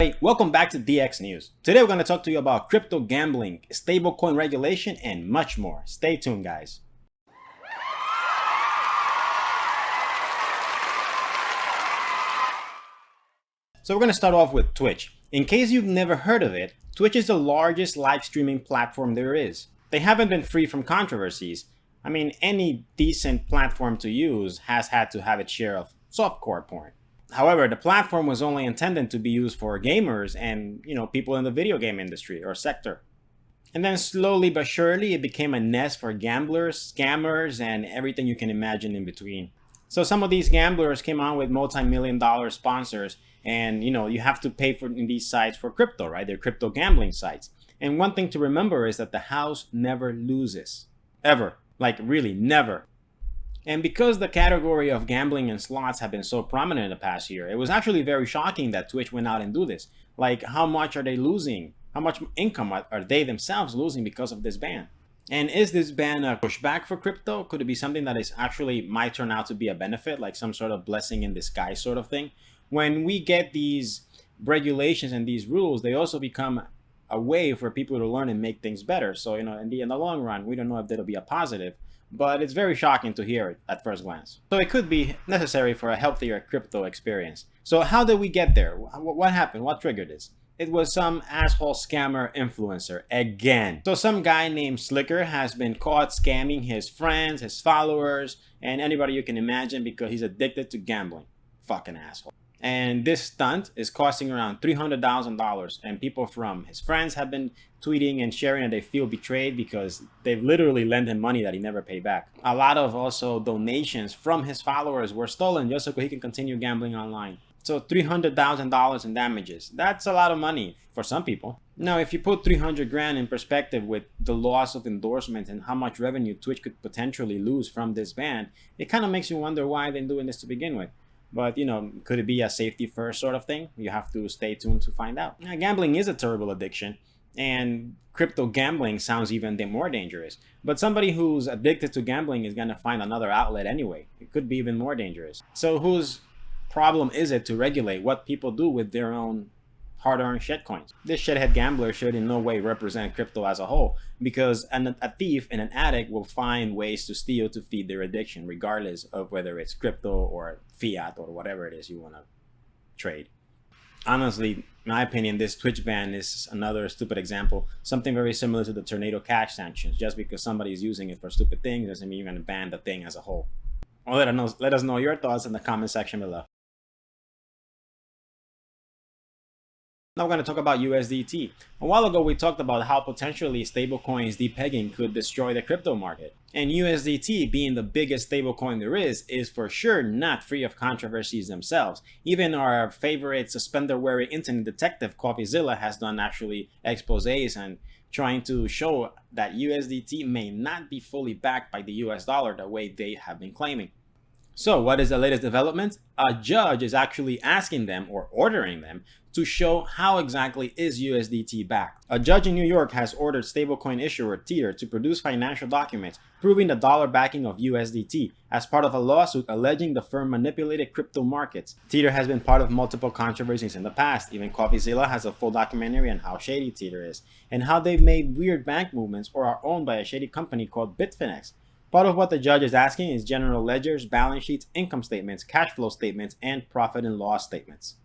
Hey, welcome back to DX News. Today we're going to talk to you about crypto gambling, stablecoin regulation, and much more. Stay tuned, guys. So we're going to start off with Twitch. In case you've never heard of it, Twitch is the largest live streaming platform there is. They haven't been free from controversies. I mean, any decent platform to use has had to have its share of softcore porn. However, the platform was only intended to be used for gamers and, people in the video game industry or sector. And then slowly but surely, it became a nest for gamblers, scammers, and everything you can imagine in between. So some of these gamblers came on with multi-million-dollar sponsors, and you have to pay for in these sites for crypto, right? They're crypto gambling sites. And one thing to remember is that the house never loses. Ever. Like really, never. And because the category of gambling and slots have been so prominent in the past year, it was actually very shocking that Twitch went out and do this. Like, how much are they losing? How much income are they themselves losing because of this ban? And is this ban a pushback for crypto? Could it be something that is actually might turn out to be a benefit, like some sort of blessing in disguise sort of thing? When we get these regulations and these rules, they also become a way for people to learn and make things better. So, in the long run, we don't know if that'll be a positive. But it's very shocking to hear it at first glance. So it could be necessary for a healthier crypto experience. So how did we get there? What happened? What triggered this? It was some asshole scammer influencer again. So some guy named Slicker has been caught scamming his friends, his followers, and anybody you can imagine because he's addicted to gambling. Fucking asshole. And this stunt is costing around $300,000, and people from his friends have been tweeting and sharing that they feel betrayed because they've literally lent him money that he never paid back. A lot of also donations from his followers were stolen just so he can continue gambling online. So $300,000 in damages. That's a lot of money for some people. Now, if you put 300 grand in perspective with the loss of endorsements and how much revenue Twitch could potentially lose from this ban, it kind of makes you wonder why they're doing this to begin with. But, could it be a safety first sort of thing? You have to stay tuned to find out. Now, gambling is a terrible addiction, and crypto gambling sounds even more dangerous. But somebody who's addicted to gambling is going to find another outlet anyway. It could be even more dangerous. So whose problem is it to regulate what people do with their own hard-earned shitcoins? This shithead gambler should in no way represent crypto as a whole, because a thief and an addict will find ways to steal to feed their addiction, regardless of whether it's crypto or fiat or whatever it is you want to trade. Honestly, in my opinion, this Twitch ban is another stupid example, something very similar to the Tornado Cash sanctions. Just because somebody is using it for stupid things doesn't mean you're going to ban the thing as a whole. Or let us know your thoughts in the comment section below. Now we're going to talk about USDT. A while ago, we talked about how potentially stablecoins depegging could destroy the crypto market. And USDT, being the biggest stablecoin there is for sure not free of controversies themselves. Even our favorite suspender-wearing internet detective, CoffeeZilla, has done actually exposés and trying to show that USDT may not be fully backed by the US dollar the way they have been claiming. So what is the latest development? A judge is actually asking them or ordering them to show how exactly is USDT backed. A judge in New York has ordered stablecoin issuer Tether to produce financial documents proving the dollar backing of USDT as part of a lawsuit alleging the firm manipulated crypto markets. Tether has been part of multiple controversies in the past. Even CoffeeZilla has a full documentary on how shady Tether is and how they've made weird bank movements or are owned by a shady company called Bitfinex. Part of what the judge is asking is general ledgers, balance sheets, income statements, cash flow statements, and profit and loss statements.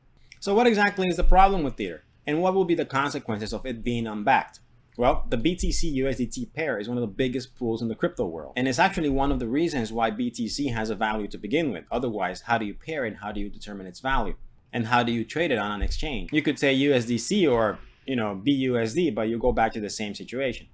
So what exactly is the problem with Tether? And what will be the consequences of it being unbacked? Well, the BTC USDT pair is one of the biggest pools in the crypto world. And it's actually one of the reasons why BTC has a value to begin with. Otherwise, how do you pair it? How do you determine its value? And how do you trade it on an exchange? You could say USDC or, BUSD, but you go back to the same situation.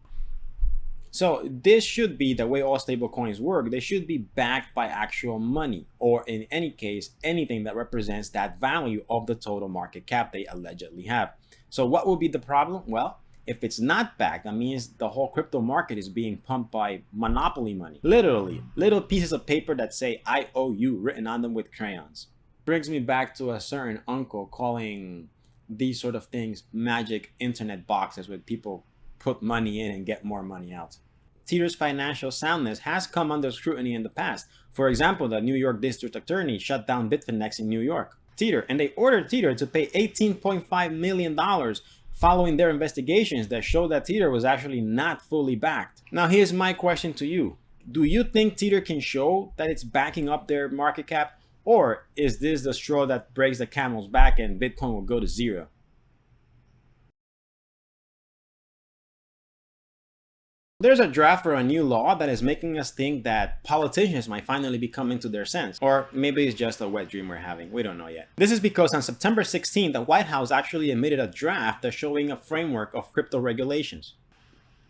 So this should be the way all stablecoins work. They should be backed by actual money, or in any case, anything that represents that value of the total market cap they allegedly have. So what will be the problem? Well, if it's not backed, that means the whole crypto market is being pumped by monopoly money. Literally, little pieces of paper that say I owe you written on them with crayons. Brings me back to a certain uncle calling these sort of things magic internet boxes with people put money in and get more money out. Tether's financial soundness has come under scrutiny in the past. For example, the New York District Attorney shut down Bitfinex in New York. Tether, and they ordered Tether to pay $18.5 million following their investigations that showed that Tether was actually not fully backed. Now here's my question to you. Do you think Tether can show that it's backing up their market cap? Or is this the straw that breaks the camel's back and Bitcoin will go to zero? There's a draft for a new law that is making us think that politicians might finally be coming to their sense. Or maybe it's just a wet dream we're having. We don't know yet. This is because on September 16th, the White House actually emitted a draft that's showing a framework of crypto regulations.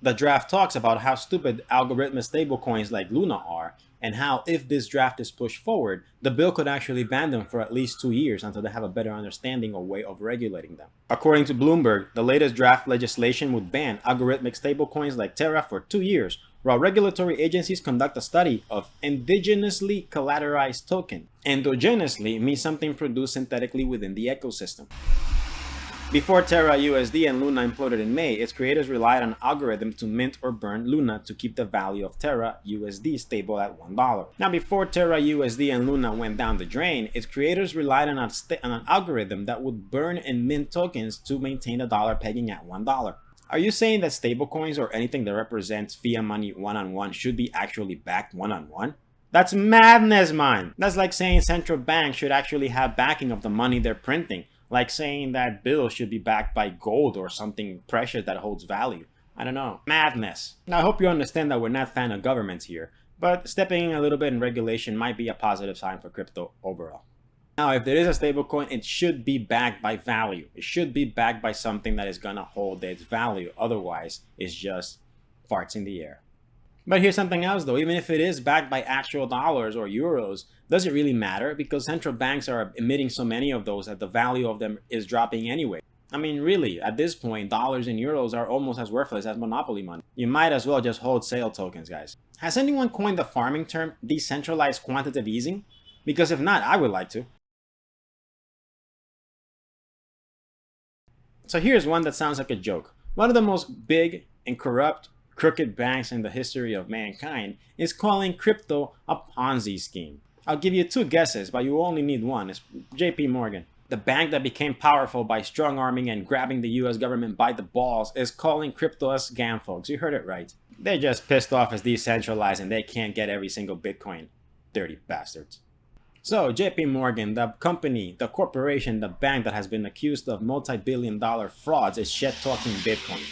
The draft talks about how stupid algorithmic stablecoins like Luna are, and how if this draft is pushed forward, the bill could actually ban them for at least 2 years until they have a better understanding or way of regulating them. According to Bloomberg, the latest draft legislation would ban algorithmic stablecoins like Terra for 2 years, while regulatory agencies conduct a study of endogenously collateralized token. Endogenously means something produced synthetically within the ecosystem. Before Terra USD and Luna imploded in May, its creators relied on algorithms to mint or burn Luna to keep the value of Terra USD stable at $1. Now, before Terra USD and Luna went down the drain, its creators relied on an algorithm that would burn and mint tokens to maintain the dollar pegging at $1. Are you saying that stablecoins or anything that represents fiat money one-on-one should be actually backed one-on-one? That's madness, man! That's like saying central banks should actually have backing of the money they're printing. Like saying that bills should be backed by gold or something precious that holds value. I don't know. Madness. Now, I hope you understand that we're not fan of governments here, but stepping in a little bit in regulation might be a positive sign for crypto overall. Now, if there is a stablecoin, it should be backed by value. It should be backed by something that is gonna hold its value. Otherwise, it's just farts in the air. But here's something else though, even if it is backed by actual dollars or euros, does it really matter? Because central banks are emitting so many of those that the value of them is dropping anyway. I mean, really, at this point, dollars and euros are almost as worthless as monopoly money. You might as well just hold sale tokens, guys. Has anyone coined the farming term decentralized quantitative easing? Because if not, I would like to. So here's one that sounds like a joke. One of the most big and corrupt crooked banks in the history of mankind is calling crypto a Ponzi scheme. I'll give you 2 guesses, but you only need one. It's JPMorgan. The bank that became powerful by strong-arming and grabbing the US government by the balls is calling crypto a scam, folks. You heard it right. They're just pissed off it's decentralized and they can't get every single Bitcoin. Dirty bastards. So JPMorgan, the company, the corporation, the bank that has been accused of multi-billion-dollar frauds is shit-talking Bitcoin.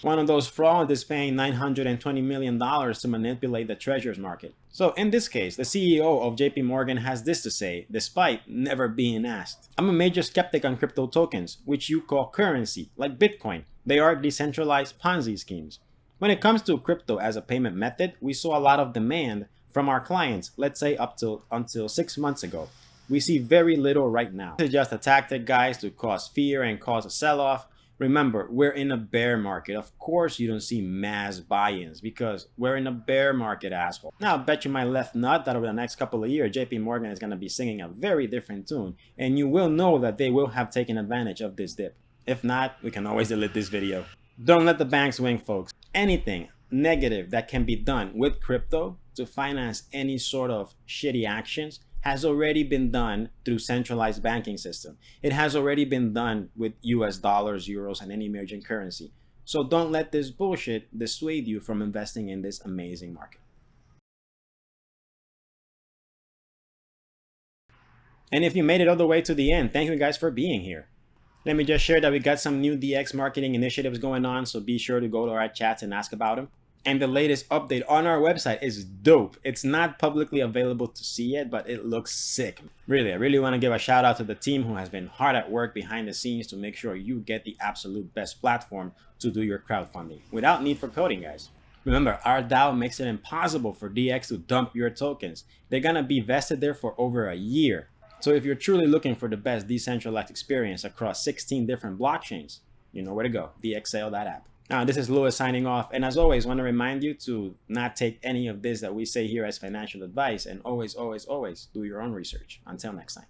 One of those frauds is paying $920 million to manipulate the treasuries market. So in this case, the CEO of JPMorgan has this to say, despite never being asked. I'm a major skeptic on crypto tokens, which you call currency, like Bitcoin. They are decentralized Ponzi schemes. When it comes to crypto as a payment method, we saw a lot of demand from our clients, let's say until 6 months ago. We see very little right now. This is just a tactic, guys, to cause fear and cause a sell-off. Remember, we're in a bear market. Of course you don't see mass buy-ins because we're in a bear market, asshole. Now, I bet you my left nut that over the next couple of years, JPMorgan is going to be singing a very different tune. And you will know that they will have taken advantage of this dip. If not, we can always delete this video. Don't let the banks win, folks. Anything negative that can be done with crypto to finance any sort of shitty actions has already been done through centralized banking system. It has already been done with US dollars, euros, and any emerging currency. So don't let this bullshit dissuade you from investing in this amazing market. And if you made it all the way to the end, thank you guys for being here. Let me just share that we got some new DX marketing initiatives going on, so be sure to go to our chats and ask about them. And the latest update on our website is dope. It's not publicly available to see yet, but it looks sick. Really, I really want to give a shout out to the team who has been hard at work behind the scenes to make sure you get the absolute best platform to do your crowdfunding without need for coding, guys. Remember, our DAO makes it impossible for DX to dump your tokens. They're gonna be vested there for over a year. So if you're truly looking for the best decentralized experience across 16 different blockchains, you know where to go, DXL.app. Now, this is Louis signing off, and as always, want to remind you to not take any of this that we say here as financial advice, and always do your own research. Until next time.